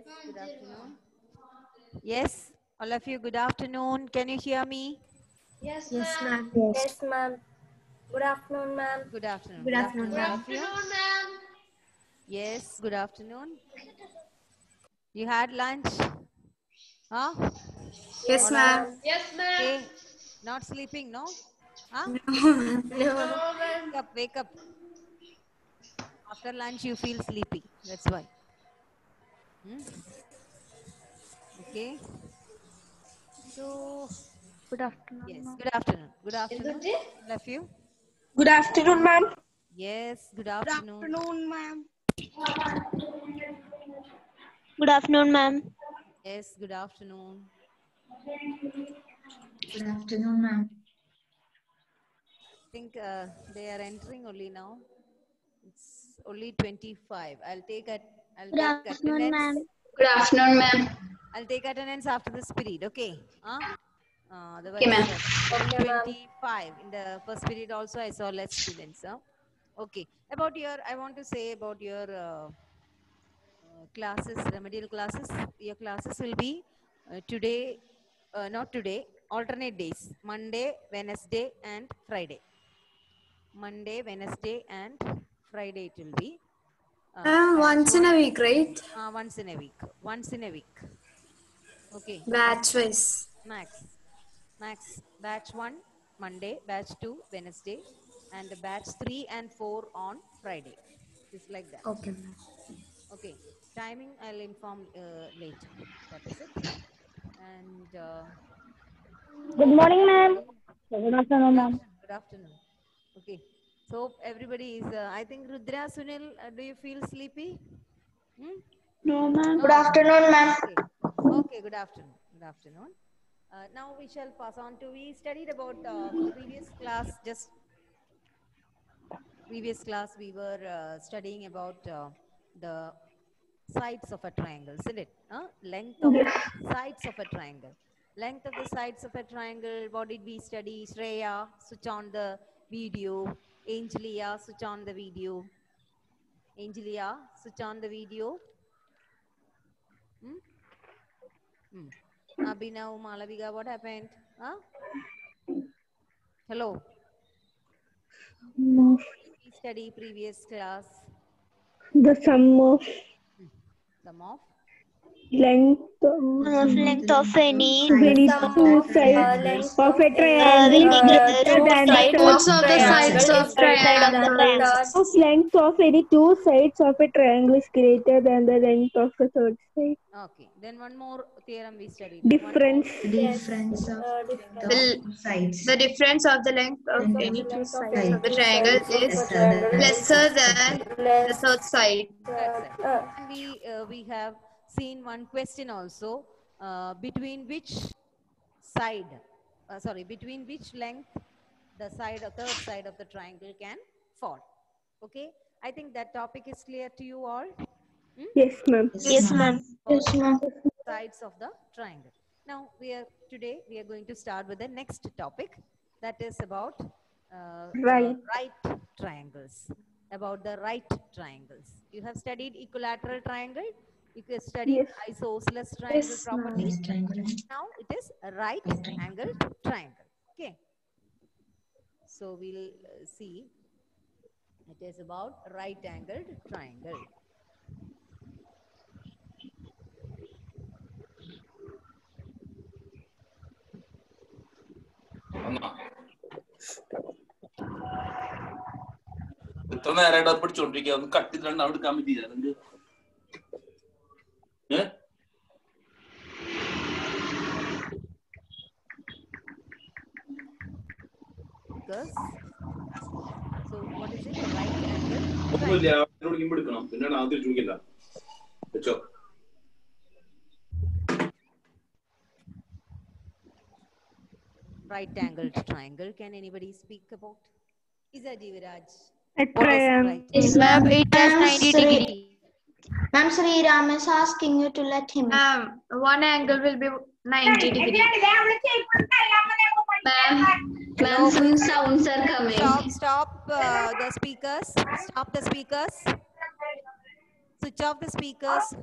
Yes, good afternoon. Yes, all of you, good afternoon. Can you hear me? Yes, Yes, ma'am. ma'am. Yes, ma'am. Good afternoon, ma'am. Good afternoon. Good afternoon, all ma'am. of you. ma'am. Yes, good afternoon. You had lunch? Huh? Yes, All ma'am. are Yes, ma'am. okay. Not sleeping, no? Huh? No. No. Wake up, wake up. After lunch, you feel sleepy. That's why. Okay. So, Good afternoon, yes, ma'am. good afternoon. Good afternoon, all of you. Good afternoon, ma'am. Yes, good afternoon. Ma'am. Good afternoon, ma'am. Yes, good afternoon. Good afternoon, ma'am. I think they are entering only now. It's only 25. I'll take Good afternoon, attendance. ma'am. Good afternoon, ma'am. I'll take attendance after this period. Okay. Okay, Otherwise, ma'am. only Okay, ma'am. 25. In the first period also, I saw less students. Okay. About your, I want to say about your classes, remedial classes. Your classes will be today, not today, alternate days. Monday, Wednesday, and Friday. Monday, Wednesday, and Friday it will be. Once in a week, right? Once in a week. Once in a week. Okay. Batch wise. Max. Batch 1, Monday. Batch 2, Wednesday. And batch 3 and 4 on Friday. It's like that. Okay, ma'am. Okay. Timing I'll inform later. That is it. And Good morning, ma'am. everybody- Good afternoon, ma'am. Good afternoon. Okay. So everybody is, I think Rudra, Sunil, do you feel sleepy? No, ma'am. Good afternoon, ma'am. Okay. Okay, good afternoon. Good afternoon. Now we shall pass on to, we studied about previous class, just previous class we were studying about the sides of a triangle, isn't it? Length of the sides of a triangle. Length of the sides of a triangle, what did we study? Shreya, switch on the video. Angelia, switch on the video. Angelia, switch on the video. Abhinav, Malavika, what happened? Huh? Hello. No. What did we study previous class? The sum of Sum of length Length of any Two two sides length of a any triangle is greater two than the sides third of Both of the triangle sides is of greater than the triangle. third. of length of any two sides of a triangle is greater than the length of a third side. okay. Then one more theorem we studied. Difference. Difference of Difference. the sides. The difference of the length of Of any the two length of sides any of the two triangle sides of is a triangle lesser is than the less. third side. And we have seen one question also, between which side, between which length the third side of the triangle can fall. Okay, I think that topic is clear to you all. Yes, ma'am. Yes, ma'am. Yes, ma'am. Sides of the triangle. Now today we are going to start with the next topic, that is about Right. right triangles. About the right triangles. You have studied equilateral triangle. You have studied Yes. isosceles triangle Yes, property. Nice triangle. Now it is a right angled triangle. Okay. So we'll see. It is about right angled triangle. എത്ര നേരമായിട്ട് അത് പിടിച്ചോണ്ടിരിക്കുക ഒന്ന് cut ചെയ്തിട്ട് അവിടെ എടുക്കാൻ പറ്റില്ല നിങ്ങൾക്ക് So what is it? Right angle. ഒന്നുമില്ല എന്നോട് ഇമ്പ് എടുക്കണം പിന്നെ ഞാൻ തിരിച്ചു വിളിക്കില്ല വെച്ചോ Right angled triangle. Can anybody speak about? Isa Jiviraj. A triangle. Yes, ma'am. It has 90 degrees. Ma'am, Sri Ram is asking you to let him. One angle will be 90 degrees. Ma'am, some sounds are coming. Stop the speakers. Stop the speakers. Switch off the speakers.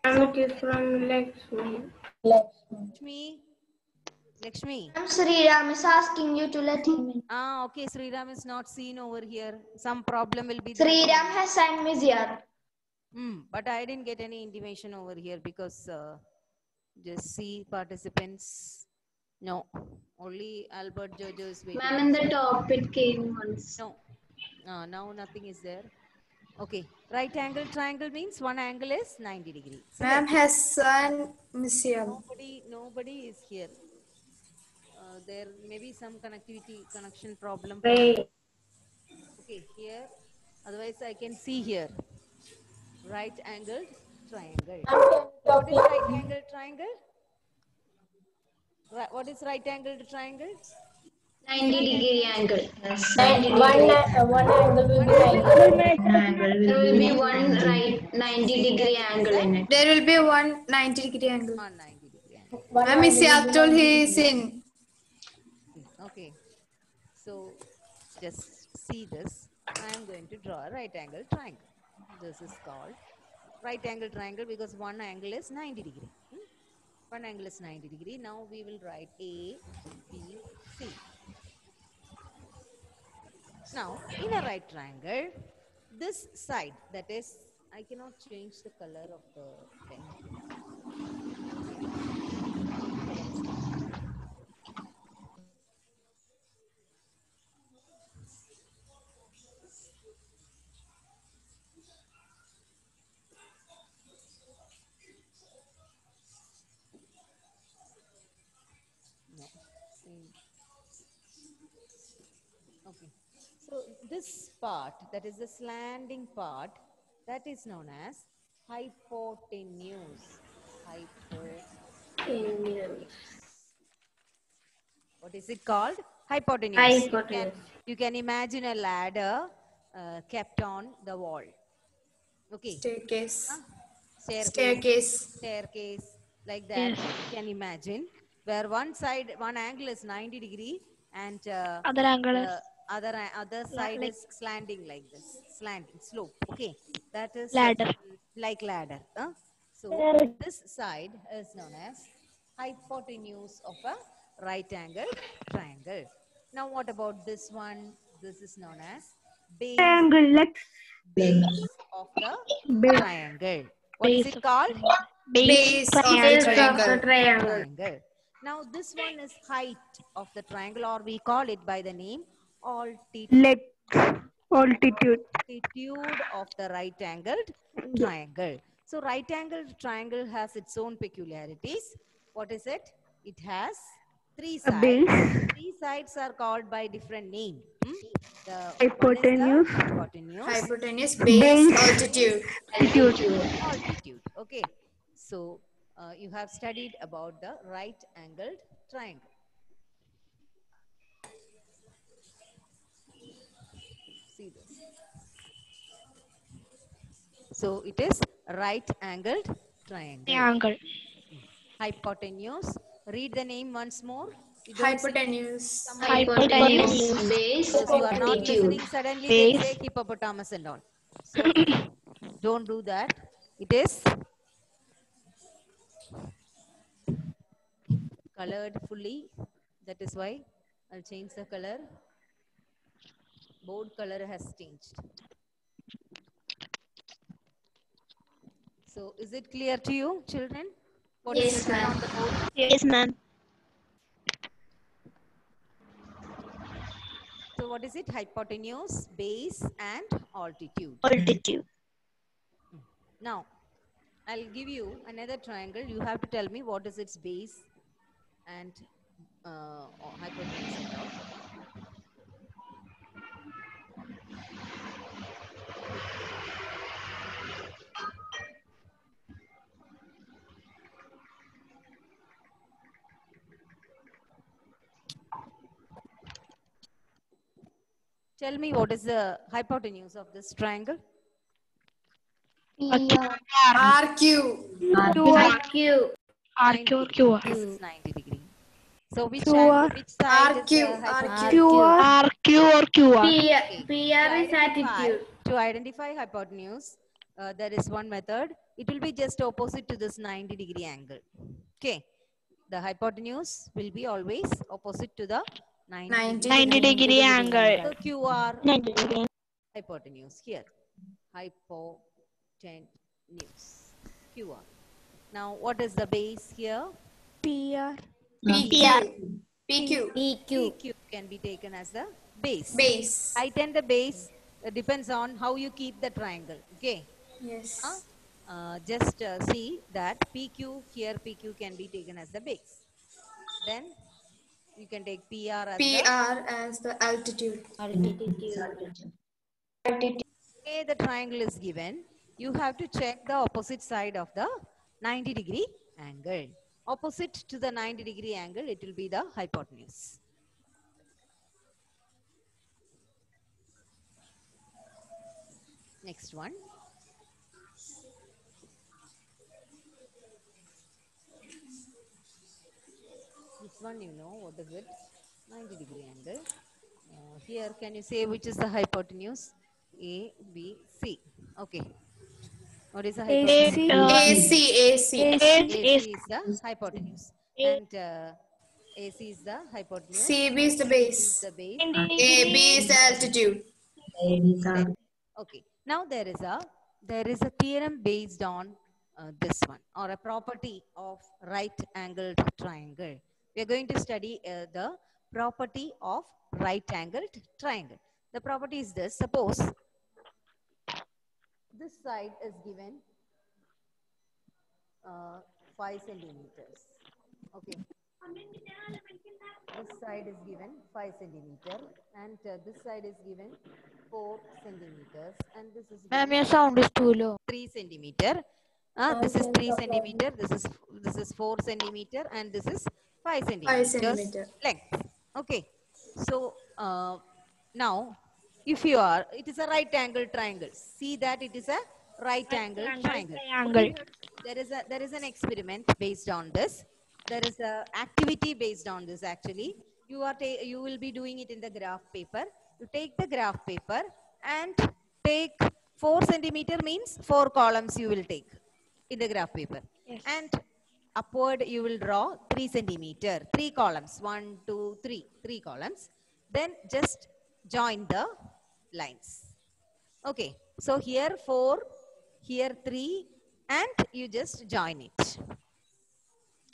Who's from Lakshmi. Lakshmi? Lakshmi. Ma'am, Sriram is asking you to let him in. Ah, okay. Sriram is not seen over here. Some problem will be there. Sriram has signed me here. But I didn't get any intimation over here because just see participants. No, only Albert Jojo is waiting. Ma'am, in the top it came once. No, now nothing is there. Okay, right angle triangle means one angle is 90 degrees. Ma'am has son Museum. Nobody is here. There may be some connection problem. Okay, here. Otherwise, I can see here. Right angled triangle. What is right angled triangle? What is right angled triangle? 90-degree angle. Yes. One angle will be 90. There will be one right 90-degree angle in it. There will be one 90-degree angle. 90 degree angle. Ma'am is told he is in. Okay. So just see this. I am going to draw a right angle triangle. This is called right angle triangle because one angle is 90 degree. One angle is 90 degree. Now we will write A, B, C. Now, in a right triangle, this side, that is, I cannot change the color of the pen. No, same. Okay. So this part, that is the slanting part, that is known as hypotenuse. What is it called? Hypotenuse. You can imagine a ladder kept on the wall. Okay. Staircase. Staircase, like that. Yes. You can imagine where one angle is 90 degree and Other angle is other side is slanting like this, slanting slope. Okay, that is ladder. Like ladder. So this side is known as hypotenuse of a right angle triangle. Now what about this one? This is known as base of the triangle. What is it called? Base of the triangle. Now this one is height of the triangle, or we call it by the name altitude of the right angled triangle. So right angled triangle has its own peculiarities. What is it? It has three sides. Three sides are called by different name. The hypotenuse, base, altitude. Altitude. Okay. So you have studied about the right angled triangle. See this. So it is right angled triangle. Hypotenuse. Read the name once more. Hypotenuse. Base, because you are not listening, suddenly they say hippopotamus and all. So don't do that. It is colored fully. That is why I'll change the color. Board color has changed. So is it clear to you, children? What yes, ma'am. Yes, ma'am. So what is it? Hypotenuse, base, and altitude. Now, I'll give you another triangle. You have to tell me what is its base and hypotenuse and all. Tell me what is the hypotenuse of this triangle? RQ. This is 90 degree. So which side is the hypotenuse? RQ or QR? PR is attitude. To identify hypotenuse, there is one method. It will be just opposite to this 90-degree angle. Okay. The hypotenuse will be always opposite to the 90-degree angle. So QR 90 degree. hypotenuse here. Hypotenuse QR. Now what is the base here? PR. PQ. PQ. PQ can be taken as the base. Base. Height and the base depends on how you keep the triangle. Okay. Yes. Just see that PQ here, PQ can be taken as the base. Then you can take PR as PR as the altitude. the the triangle is given. You have to check the opposite side of the 90-degree angle. Opposite to the 90-degree angle, it will be the hypotenuse. Next one. This one you know, what is it? 90-degree angle. Here, can you say which is the hypotenuse? A, B, C. Okay. What is the hypotenuse? AC. AC is the hypotenuse. And AC is the hypotenuse. CB is the Is base. the base. AB is the altitude. Okay. Now there is a theorem based on this one, or a property of right angled triangle. We are going to study the property of right angled triangle. The property is this. Suppose this side is given 5 centimeters. Okay. This side is given 5 centimeter, and this side is given 4 centimeters, and this is Ma'am, your sound is too low. 3 centimeter. This is 3 centimeter. This is 4 centimeter, and this is 5 centimeters centimeter. length. Okay. So now, if you are, it is a right angle triangle. See that it is a right angle triangle. There is an experiment based on this. There is a activity based on this. Actually, you will be doing it in the graph paper. You take the graph paper and take 4 centimeter means 4 columns you will take in the graph paper. Yes. And upward you will draw 3 centimeter, 3 columns, 1, 2, 3, 3 columns. Then just join the lines. Okay, so here 4, here 3, and you just join it.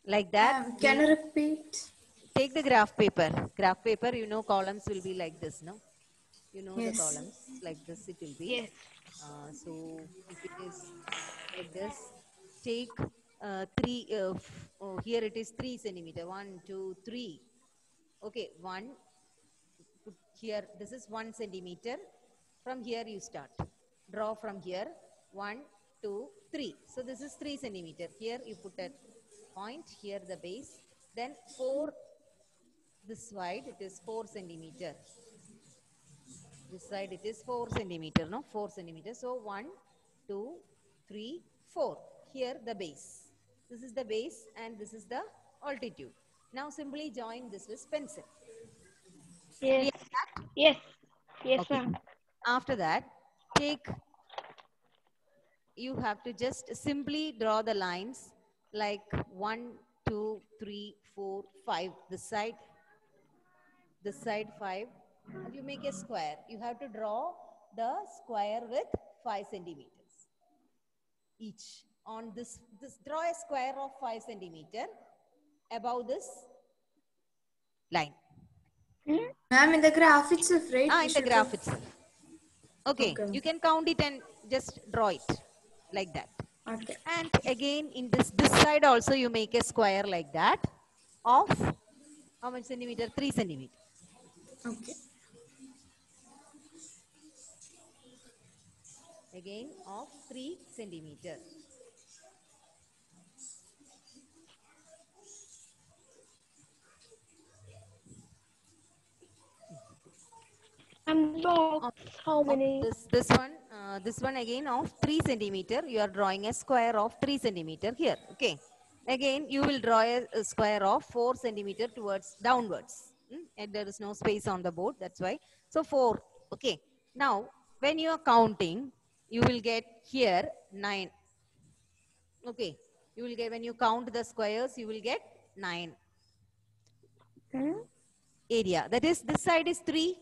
Like that. Can you repeat? Take the graph paper. Graph paper, you know, columns will be like this, no? You know Yes. the columns, like this it will be. Yes. So if it is like this, take 3, here it is 3 centimeter, 1, 2, 3. Okay, 1, put here, this is 1 centimeter. From here you start. Draw from here, 1, 2, 3. So this is 3 centimeter. Here you put a point, here the base. Then 4, this side it is 4 centimeter. This side it is 4 centimeter, no? 4 centimeter. So 1, 2, 3, 4. Here the base. This is the base and this is the altitude. Now simply join this with pencil. Yes. Yes. Yes, Okay. ma'am. After that, you have to just simply draw the lines like 1, 2, 3, 4, 5. This side 5. And you make a square. You have to draw the square with 5 centimeters each. On this draw a square of 5 centimeter above this line. Ma'am, in the graph itself, right? We In the should graph have- itself. Okay, Okay. you can count it and just draw it like that. Okay. And again, in this side also you make a square like that of how much centimeter? 3 centimeter. Okay. Again of 3 centimeter. And box, how many? This one again of 3 centimeter. You are drawing a square of 3 centimeter here. Okay. Again, you will draw a square of 4 centimeter towards downwards. And there is no space on the board. That's why. So 4. Okay. Now, when you are counting, you will get here 9. Okay, you will get, when you count the squares, you will get 9 area. That is, this side is 3.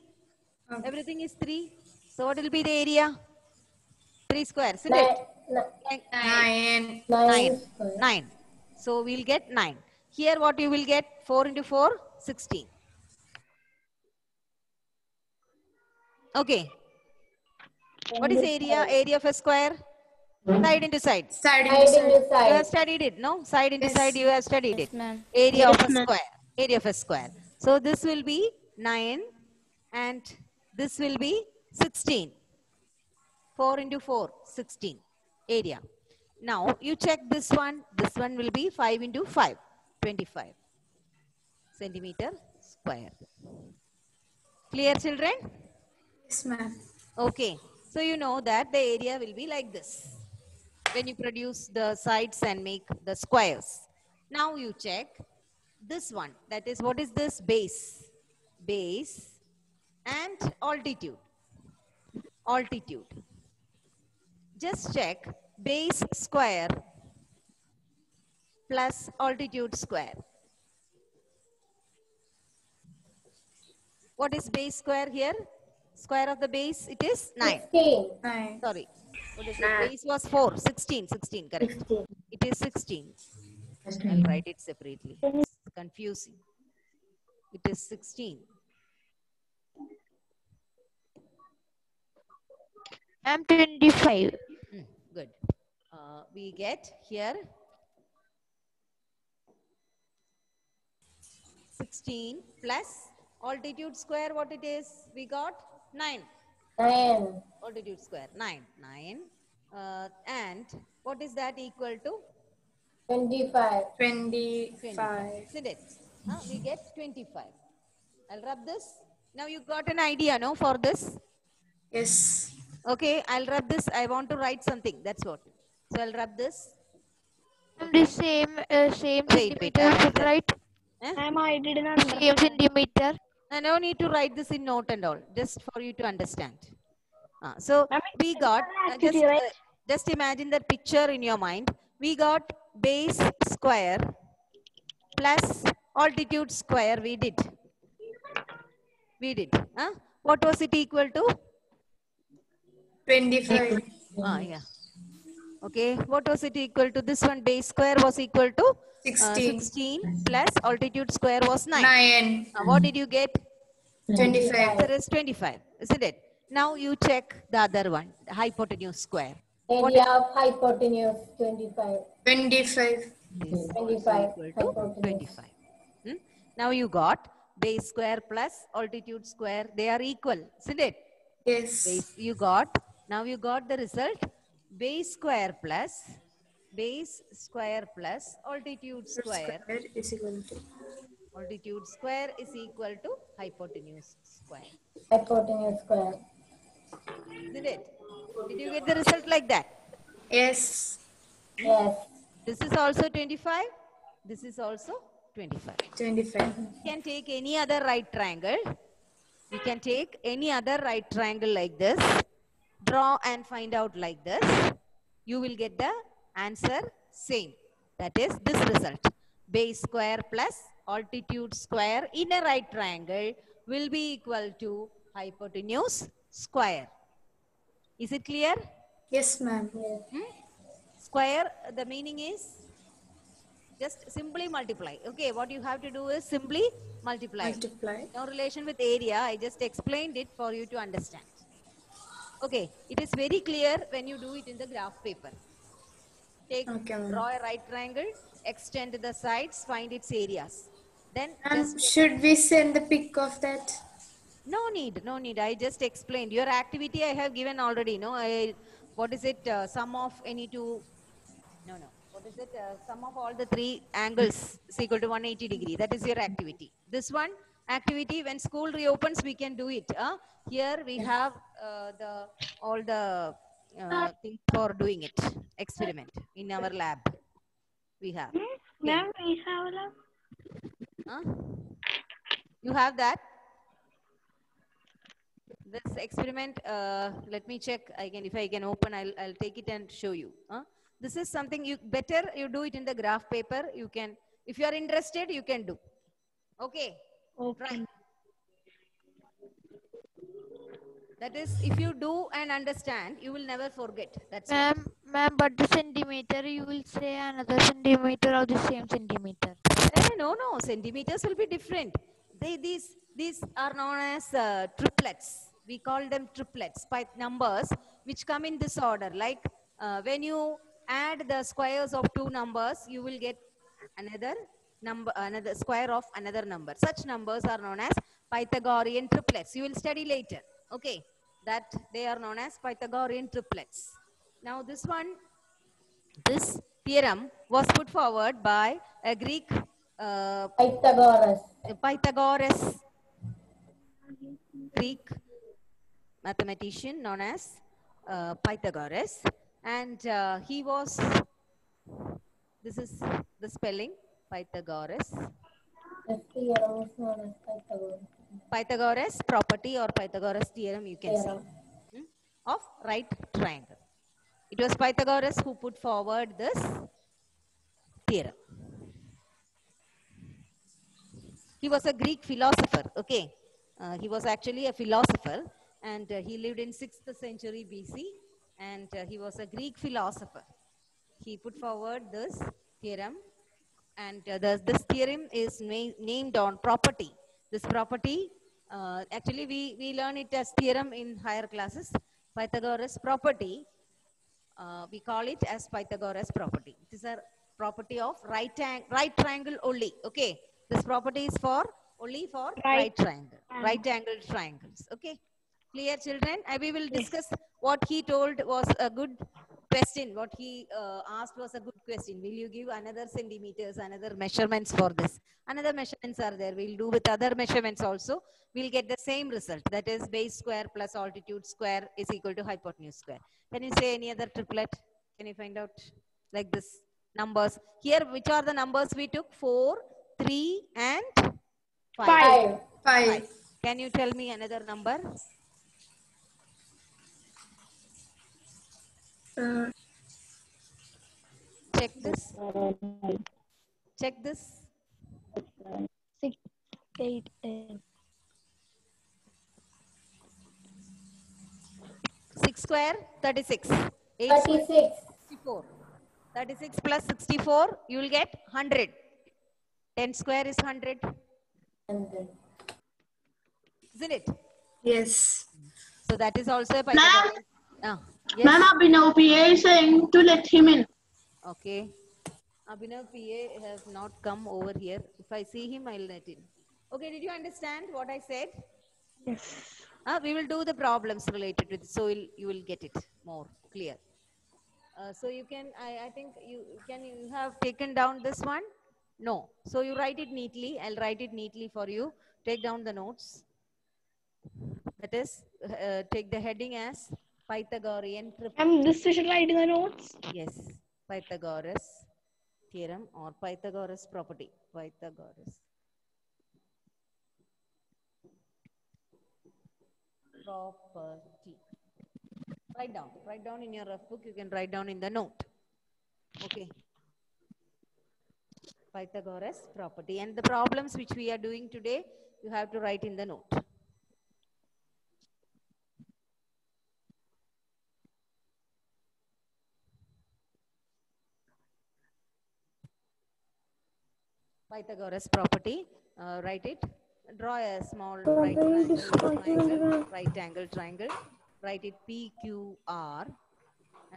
Okay. Everything is 3. So what will be the area? 3 squares, isn't it? 9. 9. 9. So we'll get 9. Here what you will get? 4 into 4, 16. Okay. What is area? Area of a square? Side into side. Side into side. You have studied it, no? Side into Yes. side, you have studied it. ma'am. Area of a square. Area of a square. So this will be 9 and this will be 16. 4 into 4, 16. Area. Now you check this one. This one will be 5 into 5, 25 centimeter square. Clear, children? Yes, ma'am. Okay. So you know that the area will be like this when you produce the sides and make the squares. Now you check this one. That is, what is this? Base. Base and altitude. Altitude. Just check base square plus altitude square. What is base square here? Square of the base, it is 9. 9. Sorry. What is it? Base was 4. 16. 16, correct. It is 16. I'll write it separately. It's confusing. It is 16. I'm 25. Good. We get here 16 plus altitude square, what it is? We got 9. 9. Altitude square, 9. 9. And what is that equal to? 25. 25. Isn't it? We get 25. I'll rub this. Now you got an idea, no, for this? Yes. Okay, I'll rub this. I want to write something. That's what. So I'll rub this. The same Wait, centimeters, right? Eh? I didn't same centimeter. I no need to write this in note and all, just for you to understand. So we got, just imagine that picture in your mind. We got base square plus altitude square. We did. What was it equal to? 25. Yeah. Okay. What was it equal to? This one base square was equal to 16 plus altitude square was 9. 9. What did you get? 25. Answer is 25, isn't it? Now you check the other one, the hypotenuse square. Area of hypotenuse 25. 25. 25. Equal to 25. Now you got base square plus altitude square. They are equal, isn't it? Yes. Base you got. Now you got the result. Base square plus altitude square. Is equal to. Altitude square is equal to hypotenuse square. Hypotenuse square. Isn't it? Did you get the result like that? Yes. Yes. This is also 25. This is also 25. 25. You can take any other right triangle. You can take any other right triangle like this. Draw and find out like this. You will get the answer same. That is this result. Base square plus altitude square in a right triangle will be equal to hypotenuse square. Is it clear? Yes, ma'am. Square, the meaning is just simply multiply. Okay, what you have to do is simply multiply. Multiply. No relation with area. I just explained it for you to understand. Okay, it is very clear when you do it in the graph paper. Take, draw a right triangle, extend the sides, find its areas. Then should we send the pic of that? No need. I just explained. Your activity I have given already. No, what is it? Sum of any two? No. What is it? Sum of all the three angles is equal to 180 degree. That is your activity. This one activity, when school reopens, we can do it. Here we have all the things for doing it. Experiment in our lab. We have. Ma'am, we have lab. You have that? this experiment, let me check. If I can open, I'll take it and show you. This is something better you do it in the graph paper. You can, if you are interested, you can do. Okay. Right. That is, if you do and understand, you will never forget. That's what. Ma'am, but the centimeter, you will say another centimeter or the same centimeter. No, centimeters will be different. These are known as triplets. We call them triplets by numbers which come in this order. Like when you add the squares of two numbers, you will get another number, another square of another number. Such numbers are known as Pythagorean triplets. You will study later. Okay, that they are known as Pythagorean triplets. Now this theorem was put forward by a Greek Pythagoras, Greek mathematician known as Pythagoras, and he was, this is the spelling, Pythagoras. The theorem is known as Pythagoras. Pythagoras property or Pythagoras theorem, you can say, of right triangle. It was Pythagoras who put forward this theorem. He was a Greek philosopher, okay. He was actually a philosopher, and he lived in 6th century BC, and he was a Greek philosopher. He put forward this theorem, and this theorem is named on property. This property, actually we learn it as theorem in higher classes. Pythagoras property, we call it as Pythagoras property. It is a property of right triangle only, okay. This property is only for right triangle, right angle triangles, okay. Clear, children? We will discuss what he told was a good question. What he asked was a good question. Will you give another centimeters, another measurements for this? Another measurements are there. We'll do with other measurements also. We'll get the same result. That is base square plus altitude square is equal to hypotenuse square. Can you say any other triplet? Can you find out like this numbers? Here, which are the numbers we took? 4, 3, and 5. 5. Can you tell me another number? Check this. Check this. 6, 8, 10. 6 square, 36. 8 36. square, 64. 36 plus 64, you will get 100. 10 square is 100. Isn't it? Yes. So that is also a Pythagorean. Yes. Ma'am, Abhinav PA is saying to let him in. Okay. Abhinav PA has not come over here. If I see him, I'll let him. Okay, did you understand what I said? Yes. We will do the problems related to this, so you will get it more clear. So you can, I think you have taken down this one? No. So you write it neatly. I'll write it neatly for you. Take down the notes. That is, take the heading as Pythagorean triple. This should write in the notes. Yes, Pythagoras theorem or Pythagoras property. Pythagoras property. Write down in your rough book. You can write down in the note. Okay. Pythagoras property, and the problems which we are doing today, you have to write in the note. Pythagoras property, write it. Draw a small right angle triangle. Write it PQR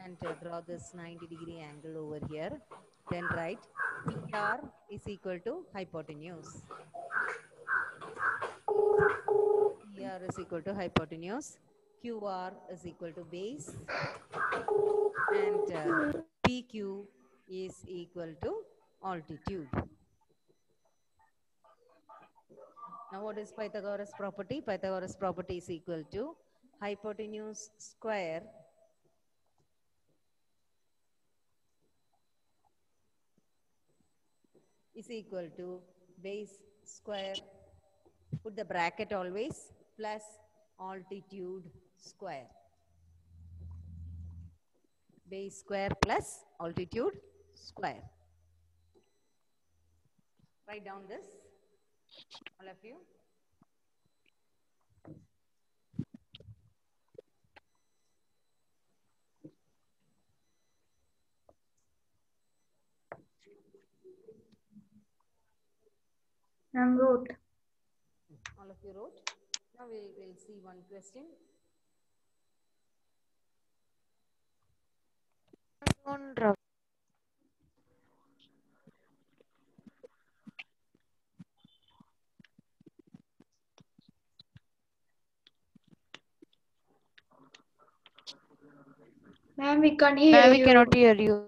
and draw this 90-degree angle over here. Then write PR is equal to hypotenuse. PR is equal to hypotenuse. QR is equal to base. And PQ is equal to altitude. Now what is Pythagoras property? Pythagoras property is equal to hypotenuse square is equal to base square, put the bracket always, plus altitude square. Base square plus altitude square. Write down this, all of you. Wrote. All of you wrote. Now we will see one question. Ma'am, we can't hear Ma'am, we you. cannot hear you.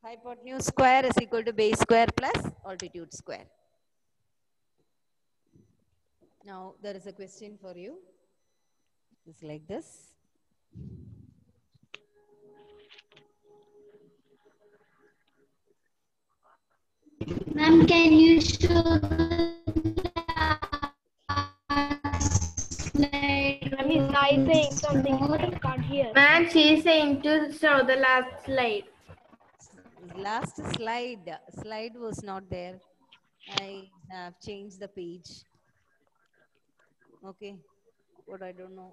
Hypotenuse square is equal to base square plus altitude square. Now there is a question for you. It's like this. Ma'am, can you show the slide? Ma'am, is I saying something I can't hear. Ma'am, she is saying to show the last slide. Last slide was not there. I have changed the page. Okay, but I don't know.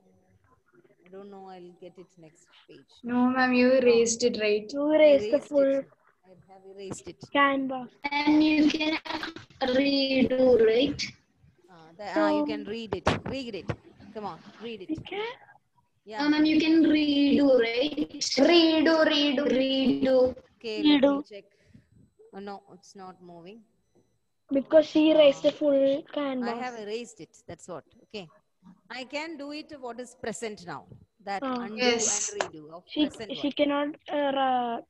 I'll get it next page. No, ma'am, you erased it, right? You erase the erased full it. I have erased it. canvas. And you can redo, right? You can read it. Read it. Come on, read it. Yeah. Ma'am, you can redo, right? Redo. Okay, let me check. Oh, no, it's not moving. Because she erased the full canvas. I have erased it. That's what. Okay. I can do it what is present now. That undo Yes. and redo of She present cannot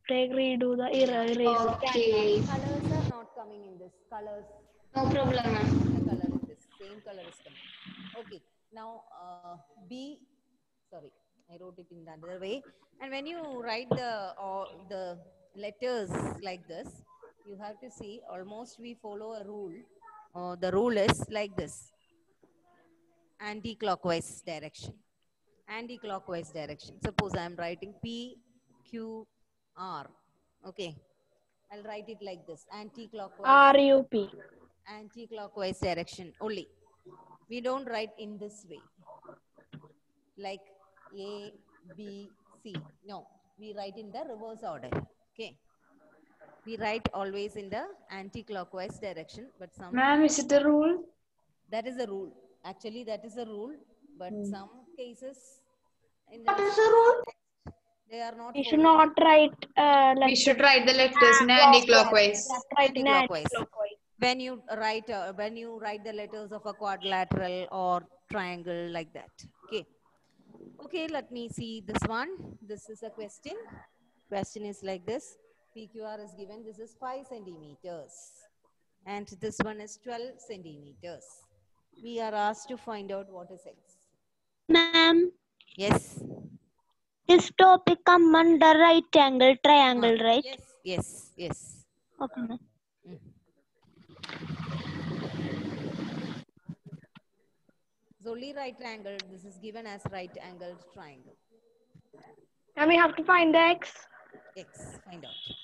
redo the erase. Okay. Colors are not coming in this. Colors. No problem, ma'am. The color in this. Same color is coming. Okay. Now sorry, I wrote it in the other way. And when you write the letters like this, you have to see almost we follow a rule. The rule is like this. Anti-clockwise direction. Anti-clockwise direction. Suppose I am writing P, Q, R. Okay. I'll write it like this. Anti-clockwise. RUP. Anti-clockwise direction only. We don't write in this way. Like A, B, C. No. We write in the reverse order. Okay. We write always in the anti-clockwise direction. But some... Ma'am, is it a rule? That is a rule. Actually, that is a rule. But some cases... What is the rule? They are not... We should not write We should write the letters in anti-clockwise. Anti-clockwise. When you write the letters of a quadrilateral or triangle like that. Okay. Okay, let me see this one. This is a question. Question is like this. PQR is given. This is 5 centimeters. And this one is 12 centimeters. We are asked to find out what is X. Ma'am, Yes. this topic come under right angle triangle, right? Yes. Okay, ma'am. It's only right angle. This is given as right angled triangle. And we have to find the X. X, find out.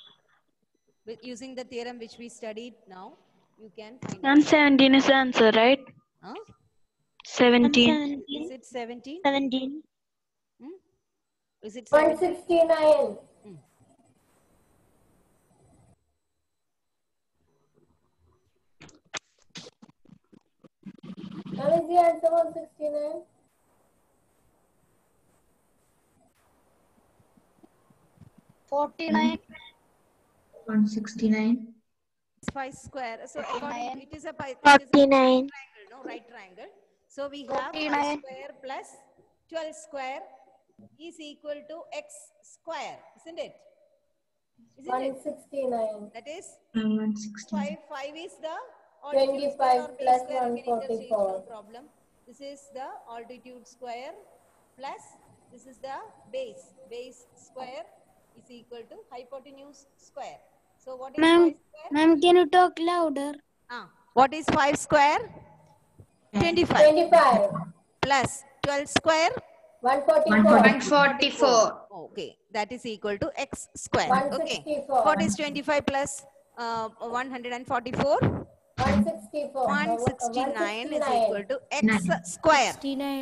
With using the theorem which we studied now, you can find Ma'am, out. 17 is the answer, right? Huh? 17. Is it 17? 17. Is it 17? 169. What is the answer 169? 49. 169. It's 5 square. So according, it is a 49. triangle, no? Right triangle. So we have 5 49. square plus 12 square is equal to X square, isn't it? Isn't it? 169. That is 169. 5 is the 25 square or plus base square, we can interchange, 144. no problem. This is the altitude square plus this is the base. Base square is equal to hypotenuse square. So what is 5 square? Ma'am, can you talk louder? What is 5 square? 25 25. plus 12 square? 144. 144. Okay, that is equal to x square. Okay. 164. What is 25 plus 144? 164. 169 is equal to x square.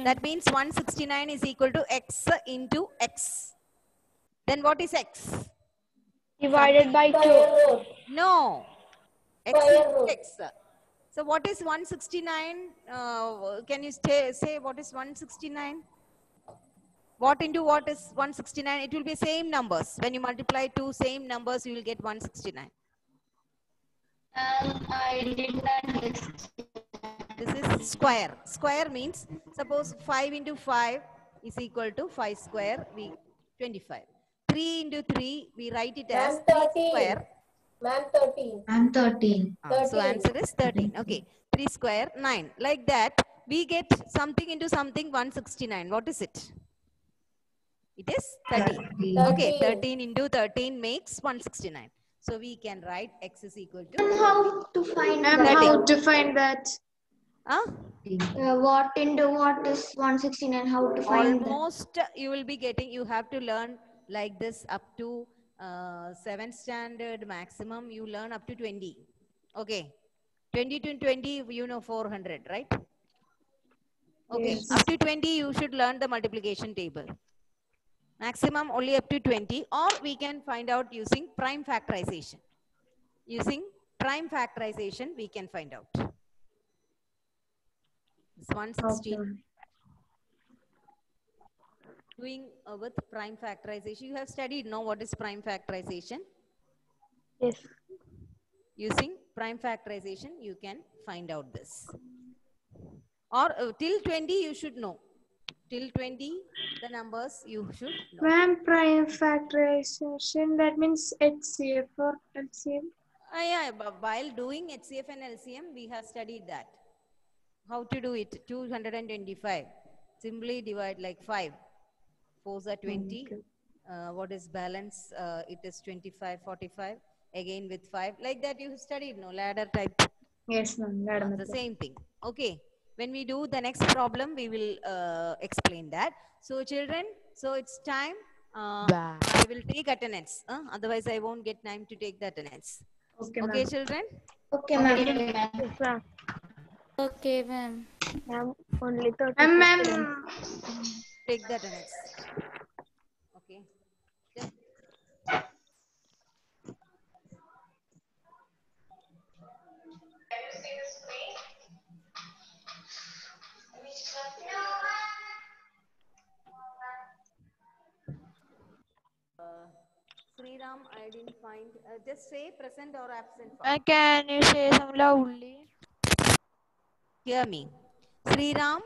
That means 169 is equal to x into x. Then what is x? Divided by 2. Square root. No. X Square into root. x. So what is 169? Can you say what is 169? What into what is 169? It will be same numbers. When you multiply two same numbers, you will get 169. I did not guess. This is square. Square means, suppose 5 into 5 is equal to 5 square, 25. 3 into 3, we write it as 3 square. Ma'am, 13. I'm 13. So answer is 13. Okay. 3 square, 9. Like that, we get something into something 169. What is it? It is 13. Okay, 13 into 13 makes 169. So we can write x is equal to How to find Ma'am, that? how to find that? What into what is 169? How to find that? almost you will be getting, you have to learn like this up to 7th standard maximum. You learn up to 20. Okay. 20 to 20, you know 400, right? Okay. Yes. Up to 20, you should learn the multiplication table. Maximum only up to 20, or we can find out using prime factorization. Using prime factorization, we can find out. It's 116. Doing with prime factorization. You have studied, no? What is prime factorization? Yes. Using prime factorization, you can find out this. Or till 20, you should know. Till 20, the numbers you should know. Ma'am, prime factorization, that means HCF or LCM. Yeah, but while doing HCF and LCM, we have studied that. How to do it? 225. Simply divide like 5. 4s are 20. What is balance? It is 25, 45. Again with 5. Like that you studied, no? Ladder type. Yes, ma'am. The same thing. Okay. When we do the next problem, we will explain that. So children, so it's time. I will take attendance. Otherwise, I won't get time to take the attendance. Okay, Okay, ma'am. children? Okay, ma'am. Yes, ma'am. Okay, ma'am. Ma'am, only 30 And students. ma'am, Take the attendance. Okay. Just Sriram, I didn't find. Just say present or absent. Can you say some loudly? Hear me. Sriram,